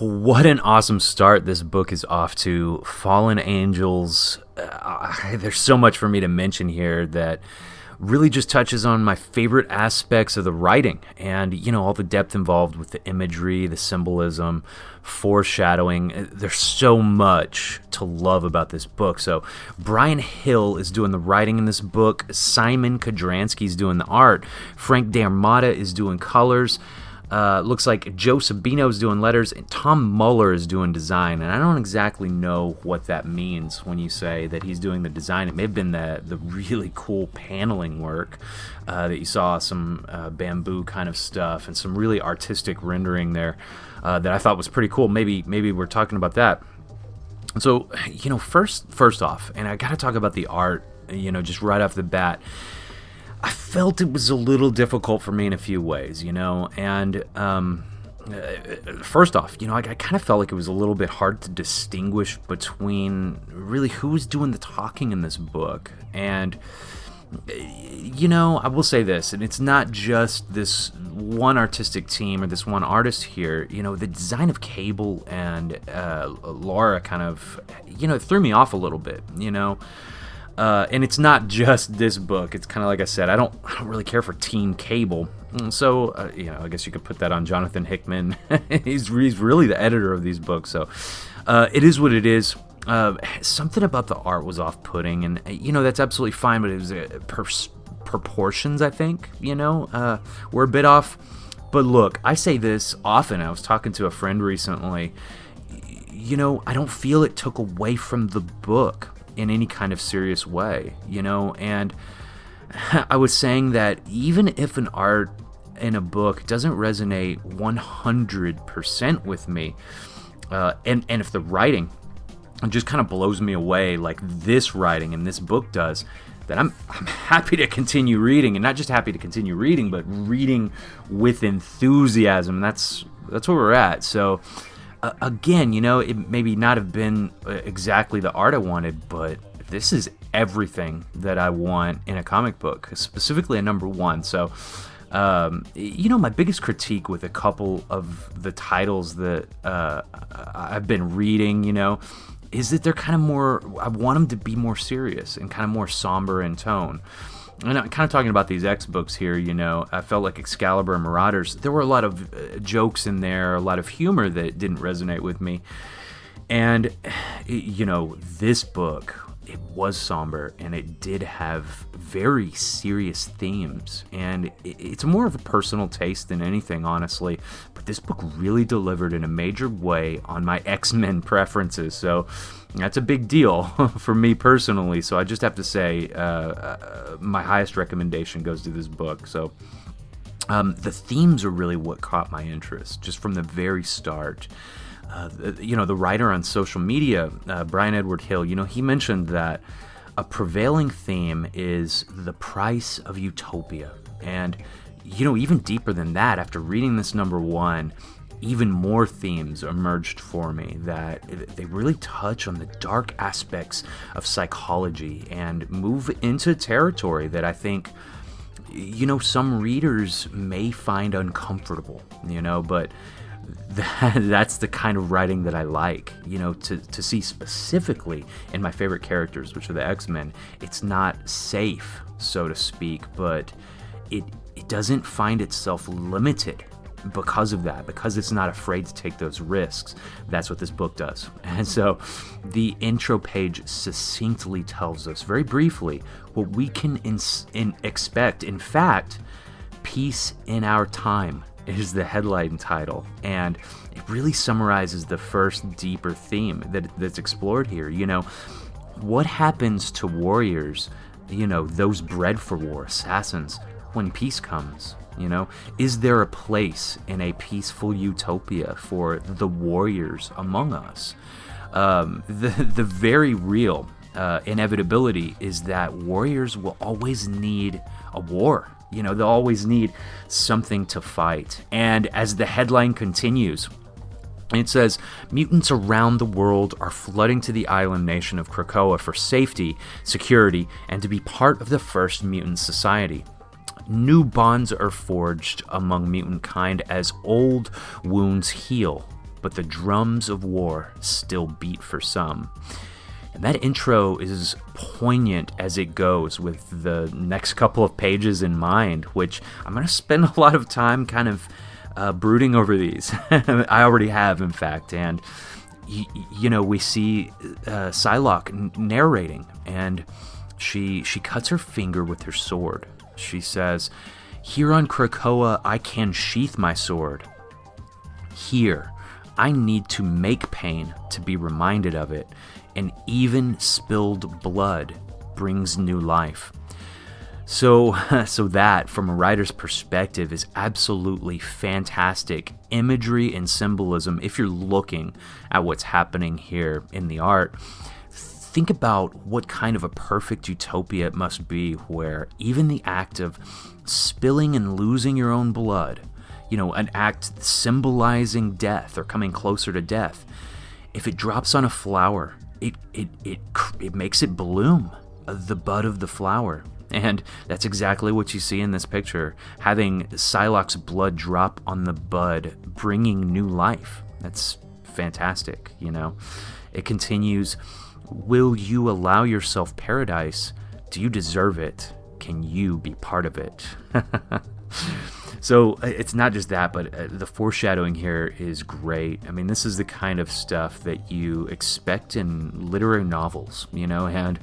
What an awesome start this book is off to. Fallen Angels. There's so much for me to mention here that really just touches on my favorite aspects of the writing and, all the depth involved with the imagery, the symbolism, foreshadowing. There's so much to love about this book. So Bryan Hill is doing the writing in this book. Simon Kodransky's doing the art. Frank D'Armata is doing colors. Looks like Joe Sabino's doing letters, and Tom Muller is doing design. And I don't exactly know what that means when you say that he's doing the design. It may have been the really cool paneling work that you saw, some bamboo kind of stuff, and some really artistic rendering there that I thought was pretty cool. Maybe we're talking about that. So, first off, and I got to talk about the art, just right off the bat. I felt it was a little difficult for me in a few ways, and first off, I kind of felt like it was a little bit hard to distinguish between really who's doing the talking in this book. And, I will say this, and it's not just this one artistic team or this one artist here. The design of Cable and Laura kind of, it threw me off a little bit, and it's not just this book. It's kind of like I said, I don't really care for Team Cable. So, I guess you could put that on Jonathan Hickman. he's really the editor of these books. So, it is what it is. Something about the art was off-putting, and, that's absolutely fine, but it was proportions, I think, were a bit off. But look, I say this often. I was talking to a friend recently. I don't feel it took away from the book in any kind of serious way, and I was saying that even if an art in a book doesn't resonate 100% with me, and if the writing just kind of blows me away like this writing in this book does, then I'm happy to continue reading, and not just happy to continue reading, but reading with enthusiasm. That's where we're at. So again, it maybe not have been exactly the art I wanted, but this is everything that I want in a comic book, specifically a number one. So, my biggest critique with a couple of the titles that I've been reading, is that they're kind of more, I want them to be more serious and kind of more somber in tone. And I'm kind of talking about these X books here, I felt like Excalibur and Marauders, there were a lot of jokes in there, a lot of humor that didn't resonate with me. And, this book, it was somber, and it did have very serious themes. And it's more of a personal taste than anything, honestly. But this book really delivered in a major way on my X-Men preferences. So that's a big deal for me personally. So I just have to say my highest recommendation goes to this book. So the themes are really what caught my interest just from the very start. The writer on social media, Bryan Edward Hill, he mentioned that a prevailing theme is the price of utopia. And, even deeper than that, after reading this number one, even more themes emerged for me that they really touch on the dark aspects of psychology and move into territory that I think, some readers may find uncomfortable, but that's the kind of writing that I like, to see specifically in my favorite characters, which are the X-Men. It's not safe, so to speak, but it doesn't find itself limited because of that, because it's not afraid to take those risks. That's what this book does. And so the intro page succinctly tells us very briefly what we can expect. In fact, Peace in Our Time is the headline title, and it really summarizes the first deeper theme that's explored here. What happens to warriors, those bred for war, assassins, when peace comes? Is there a place in a peaceful utopia for the warriors among us? The very real inevitability is that warriors will always need a war. They'll always need something to fight. And as the headline continues, it says, mutants around the world are flooding to the island nation of Krakoa for safety, security, and to be part of the first mutant society. New bonds are forged among mutant kind as old wounds heal. but the drums of war still beat for some. And that intro is poignant as it goes, with the next couple of pages in mind, which I'm going to spend a lot of time kind of brooding over these. I already have, in fact. And, we see Psylocke narrating, and she cuts her finger with her sword. She says, "Here on Krakoa, I can sheath my sword. Here, I need to make pain to be reminded of it, and even spilled blood brings new life." So that, from a writer's perspective, is absolutely fantastic imagery and symbolism. If you're looking at what's happening here in the art, think about what kind of a perfect utopia it must be, where even the act of spilling and losing your own blood, an act symbolizing death or coming closer to death, if it drops on a flower, it makes it bloom, the bud of the flower. And that's exactly what you see in this picture, having Psylocke's blood drop on the bud, bringing new life. That's fantastic, It continues, "Will you allow yourself paradise? Do you deserve it? Can you be part of it?" So it's not just that, but the foreshadowing here is great. I mean, this is the kind of stuff that you expect in literary novels, and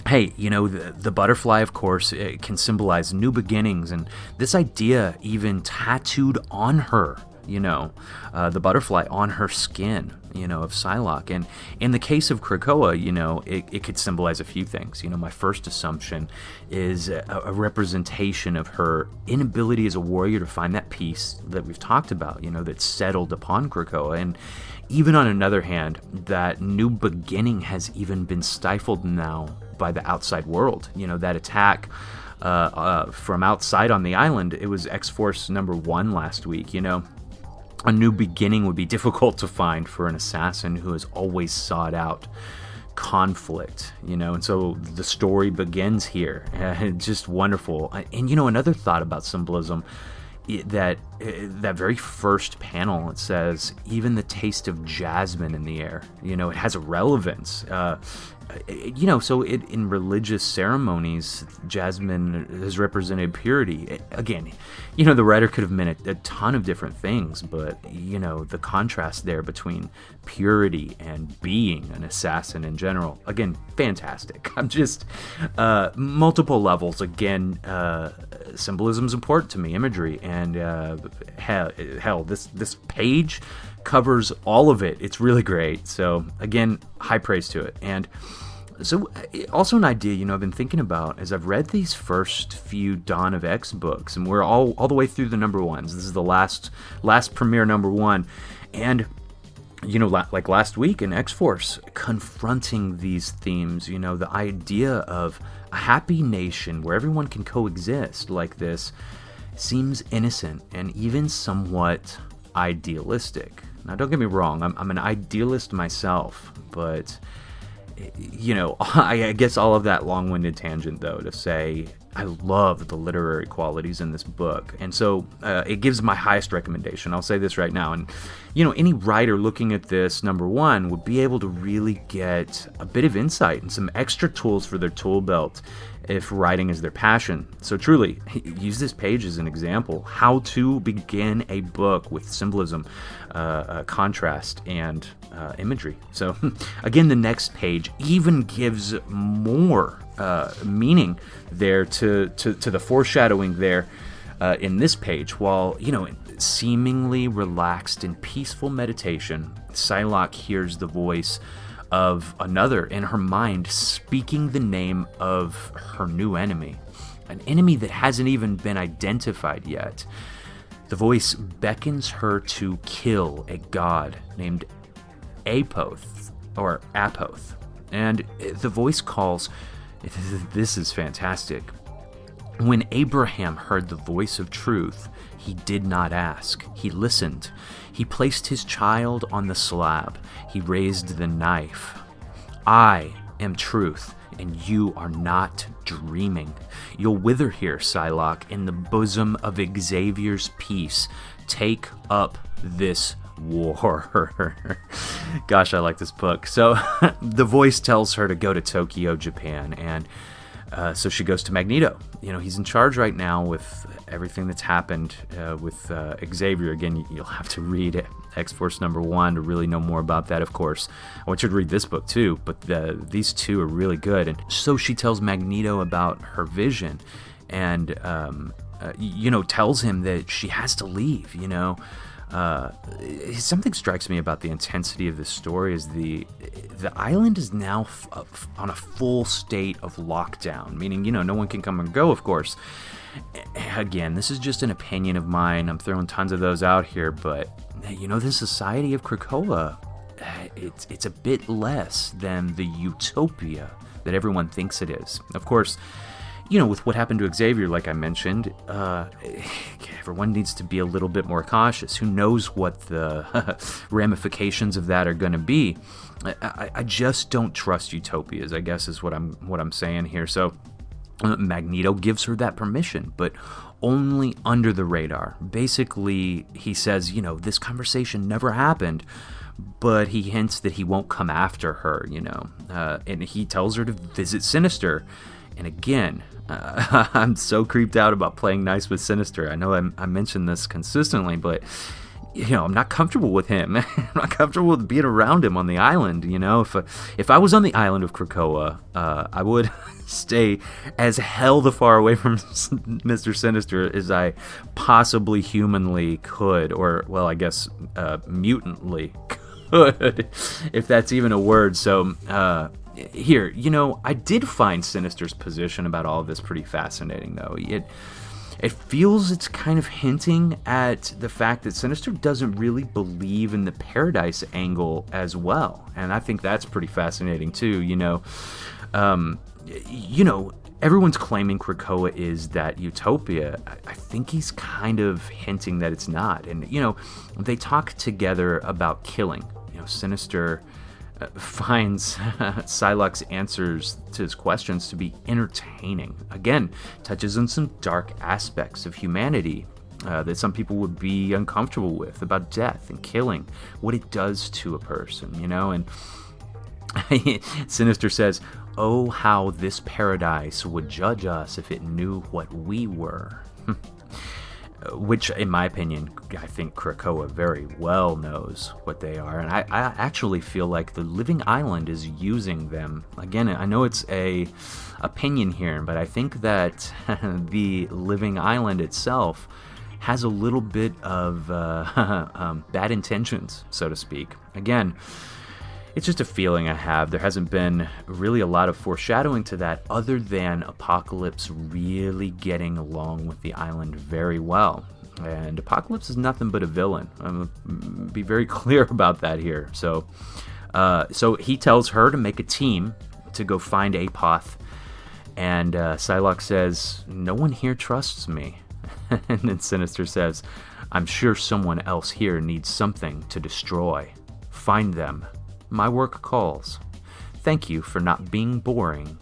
hey, the butterfly, of course, it can symbolize new beginnings, and this idea even tattooed on her, the butterfly on her skin, of Psylocke. And in the case of Krakoa, it could symbolize a few things. My first assumption is a representation of her inability as a warrior to find that peace that we've talked about, that's settled upon Krakoa. And even on another hand, that new beginning has even been stifled now by the outside world. That attack from outside on the island, it was X-Force number 1 last week, A new beginning would be difficult to find for an assassin who has always sought out conflict, and so the story begins here. Just wonderful. And another thought about symbolism, that very first panel, it says, "Even the taste of jasmine in the air." It has a relevance. So in religious ceremonies, jasmine has represented purity. Again, the writer could have meant a ton of different things, but, the contrast there between purity and being an assassin in general, again, fantastic. I'm just, multiple levels. Again, symbolism is important to me, imagery, and hell, this page covers all of it. It's really great. So again, high praise to it. And so also an idea, I've been thinking about as I've read these first few Dawn of X books, and we're all the way through the number ones. This is the last premiere number 1. And, like last week in X-Force, confronting these themes, the idea of a happy nation where everyone can coexist like this seems innocent and even somewhat idealistic. Now, don't get me wrong, I'm an idealist myself, but, I guess all of that long-winded tangent, though, to say I love the literary qualities in this book, and so it gives my highest recommendation. I'll say this right now, and, any writer looking at this, number 1, would be able to really get a bit of insight and some extra tools for their tool belt if writing is their passion. So truly, use this page as an example, how to begin a book with symbolism, contrast, and imagery. So again, the next page even gives more meaning there to the foreshadowing there in this page. While, seemingly relaxed in peaceful meditation, Psylocke hears the voice of another in her mind speaking the name of her new enemy, an enemy that hasn't even been identified yet. The voice beckons her to kill a god named Apoth, and the voice calls, this is fantastic, "When Abraham heard the voice of truth, he did not ask. He listened. He placed his child on the slab. He raised the knife. I am truth, and you are not dreaming. You'll wither here, Psylocke, in the bosom of Xavier's peace. Take up this war. Gosh, I like this book. So the voice tells her to go to Tokyo, Japan, and so she goes to Magneto. He's in charge right now with everything that's happened with Xavier. Again, you'll have to read X-Force #1 to really know more about that, of course. I want you to read this book too, but these two are really good. And so she tells Magneto about her vision and, tells him that she has to leave, Something strikes me about the intensity of this story is the island is now on a full state of lockdown, meaning, no one can come and go, of course. Again, this is just an opinion of mine. I'm throwing tons of those out here, but, the society of Krakoa, it's a bit less than the utopia that everyone thinks it is. Of course, with what happened to Xavier, like I mentioned, everyone needs to be a little bit more cautious. Who knows what the ramifications of that are going to be? I just don't trust utopias, I guess is what I'm saying here. So Magneto gives her that permission, but only under the radar. Basically, he says, this conversation never happened, but he hints that he won't come after her, and he tells her to visit Sinister. And again, I'm so creeped out about playing nice with Sinister. I know I mention this consistently, but I'm not comfortable with him. I'm not comfortable with being around him on the island. If I was on the island of Krakoa, I would stay as hell the far away from Mr. Sinister as I possibly humanly could, or well, I guess mutantly could, if that's even a word. So here, I did find Sinister's position about all of this pretty fascinating, though. It feels it's kind of hinting at the fact that Sinister doesn't really believe in the paradise angle as well, and I think that's pretty fascinating too. Everyone's claiming Krakoa is that utopia. I think he's kind of hinting that it's not, and they talk together about killing. Sinister finds Psylocke's answers to his questions to be entertaining. Again, touches on some dark aspects of humanity that some people would be uncomfortable with, about death and killing, what it does to a person, and Sinister says, "Oh, how this paradise would judge us if it knew what we were." Which, in my opinion, I think Krakoa very well knows what they are. And I actually feel like the Living Island is using them. Again, I know it's a opinion here, but I think that the Living Island itself has a little bit of bad intentions, so to speak. Again, it's just a feeling I have. There hasn't been really a lot of foreshadowing to that other than Apocalypse really getting along with the island very well. And Apocalypse is nothing but a villain. I'm going to be very clear about that here. So he tells her to make a team to go find Apoth. And Psylocke says, "No one here trusts me." And then Sinister says, "I'm sure someone else here needs something to destroy. Find them. My work calls. Thank you for not being boring."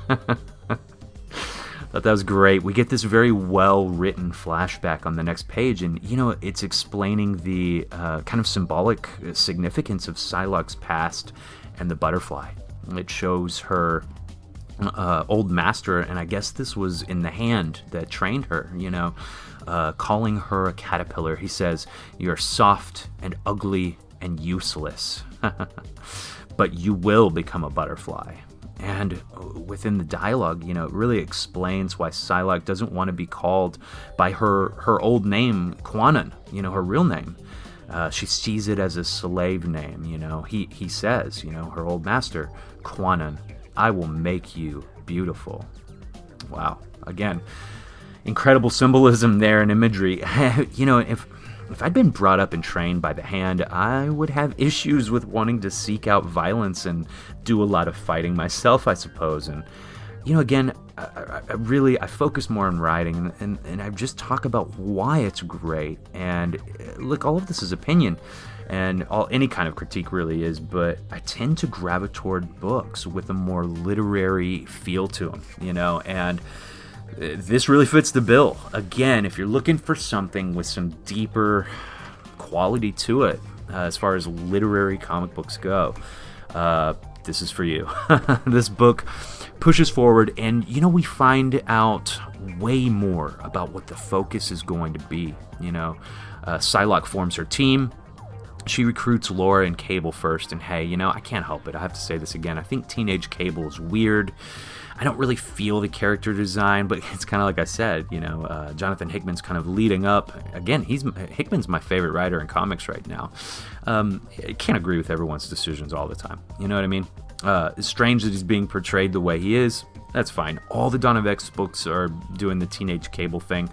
Thought that was great. We get this very well-written flashback on the next page, and, it's explaining the kind of symbolic significance of Psylocke's past and the butterfly. It shows her old master, and I guess this was in the hand that trained her, calling her a caterpillar. He says, "You're soft and ugly and useless, but you will become a butterfly." And within the dialogue, it really explains why Psylocke doesn't want to be called by her old name, Quanon, her real name. She sees it as a slave name, He says, her old master, "Quanon, I will make you beautiful." Wow. Again, incredible symbolism there and imagery. If I'd been brought up and trained by the hand, I would have issues with wanting to seek out violence and do a lot of fighting myself, I suppose. And, again, I focus more on writing, and I just talk about why it's great. And look, all of this is opinion, and any kind of critique really is, but I tend to gravitate toward books with a more literary feel to them, and this really fits the bill. Again, if you're looking for something with some deeper quality to it, as far as literary comic books go, this is for you. This book pushes forward, and we find out way more about what the focus is going to be. Psylocke forms her team. She recruits Laura and Cable first, and hey, I can't help it. I have to say this again. I think Teenage Cable is weird. I don't really feel the character design, but it's kind of like I said, Jonathan Hickman's kind of leading up. Again, Hickman's my favorite writer in comics right now. I can't agree with everyone's decisions all the time. You know what I mean? It's strange that he's being portrayed the way he is. That's fine. All the Dawn of X books are doing the Teenage Cable thing.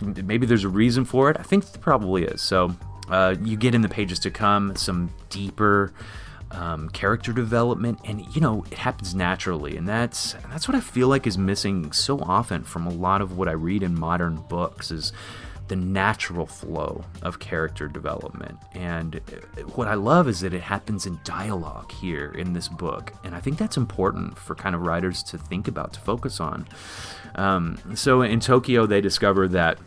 Maybe there's a reason for it. I think there probably is. So you get in the pages to come some deeper character development, and it happens naturally, and that's what I feel like is missing so often from a lot of what I read in modern books, is the natural flow of character development. And what I love is that it happens in dialogue here in this book, and I think that's important for kind of writers to think about, to focus on. So in Tokyo, they discover that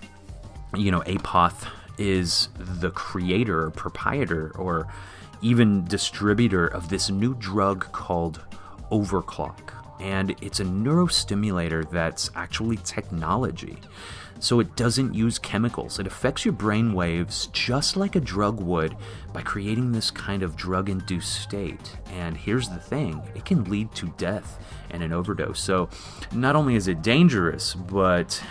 Apoth is the creator or proprietor or even distributor of this new drug called Overclock, and it's a neurostimulator that's actually technology. So it doesn't use chemicals. It affects your brain waves just like a drug would by creating this kind of drug-induced state. And here's the thing, it can lead to death and an overdose. So not only is it dangerous, but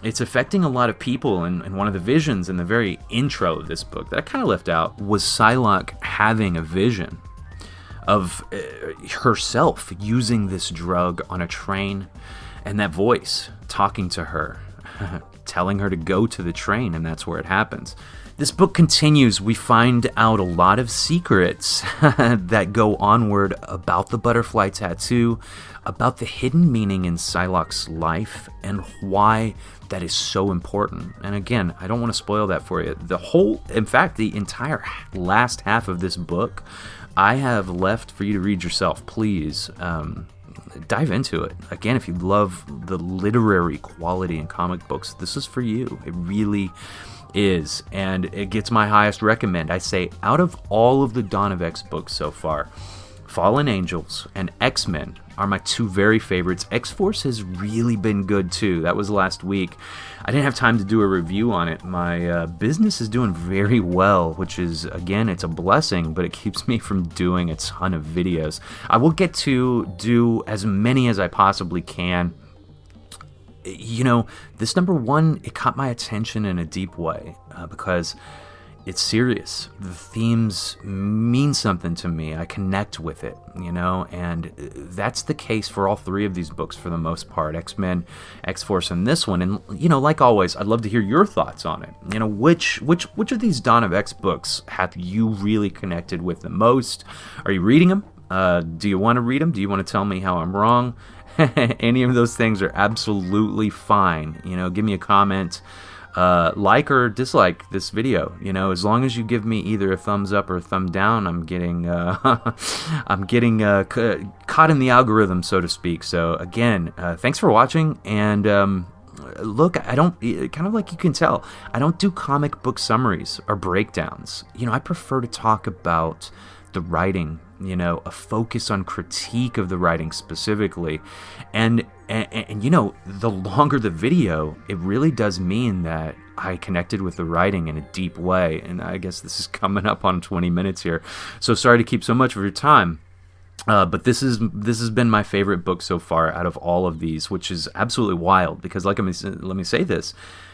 it's affecting a lot of people, and one of the visions in the very intro of this book that I kind of left out was Psylocke having a vision of herself using this drug on a train, and that voice talking to her, telling her to go to the train, and that's where it happens. This book continues. We find out a lot of secrets that go onward about the butterfly tattoo, about the hidden meaning in Psylocke's life, and why that is so important. And again, I don't want to spoil that for you. The entire last half of this book, I have left for you to read yourself. Please dive into it. Again, if you love the literary quality in comic books, this is for you. It really is, and it gets my highest recommend. I say, out of all of the Dawn of X books so far, Fallen Angels and XMen are my two very favorites. X-Force has really been good too. That was last week. I didn't have time to do a review on it. My business is doing very well, which is, again, it's a blessing, but it keeps me from doing a ton of videos. I will get to do as many as I possibly can. This number one, it caught my attention in a deep way because it's serious. The themes mean something to me. I connect with it, and that's the case for all three of these books for the most part, X-Men, X-Force, and this one. And, like always, I'd love to hear your thoughts on it. Which of these Dawn of X books have you really connected with the most? Are you reading them? Do you want to read them? Do you want to tell me how I'm wrong? Any of those things are absolutely fine. Give me a comment, like or dislike this video. As long as you give me either a thumbs up or a thumb down, I'm getting caught in the algorithm, so to speak. So again, thanks for watching. And look, I don't, kind of like you can tell, I don't do comic book summaries or breakdowns. I prefer to talk about the writing, a focus on critique of the writing specifically. And the longer the video, it really does mean that I connected with the writing in a deep way. And I guess this is coming up on 20 minutes here. So sorry to keep so much of your time. But this has been my favorite book so far out of all of these, which is absolutely wild because, let me say this,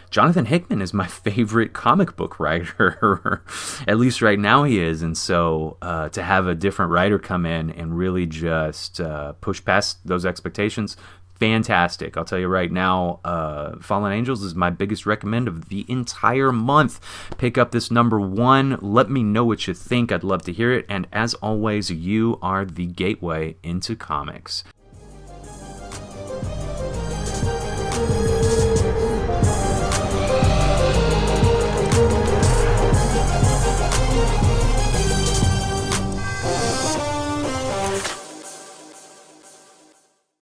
Jonathan Hickman is my favorite comic book writer, at least right now he is, and so to have a different writer come in and really just push past those expectations, fantastic. I'll tell you right now, Fallen Angels is my biggest recommend of the entire month. Pick up this number one. Let me know what you think. I'd love to hear it, and as always, you are the gateway into comics.